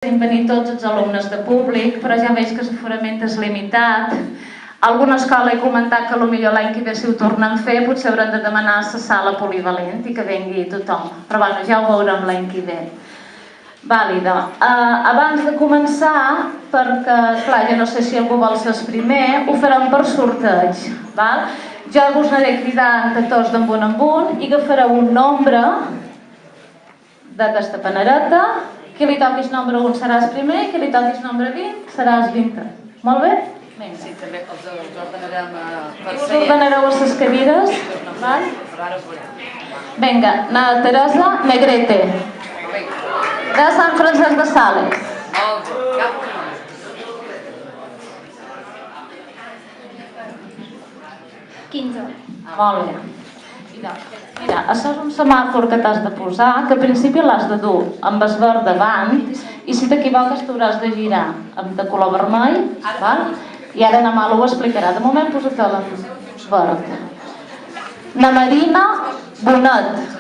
venir tots els alumnes de públic, però ja veig que l'aforament és limitat. A alguna escola he comentat que potser l'any que ve si ho tornen a fer potser hauran de demanar la sala polivalent i que vengui tothom. Però bueno, ja ho veurem l'any que ve. Vàlida. Abans de començar, perquè clar, jo no sé si algú vol ser el primer, ho farem per sorteig. Jo us aniré cridant a tots d'en un i agafareu un nombre d'aquesta panereta. Qui li toquis nombre 1 seràs primer i qui li toquis nombre 20 seràs 20. Molt bé? Sí, també els ordenarem per us ordenareu a les cadires. Vinga, na Teresa Negrete. De Sant Francesc de Sales. Molt bé. 15. Molt bé. Mira, això és un semàfor que t'has de posar, que al principi l'has de dur amb el verd davant i si t'equivoques t'hauràs de girar amb de color vermell, i ara na Malo ho explicarà. De moment posa-te-la en verd. Na Marina Bonet.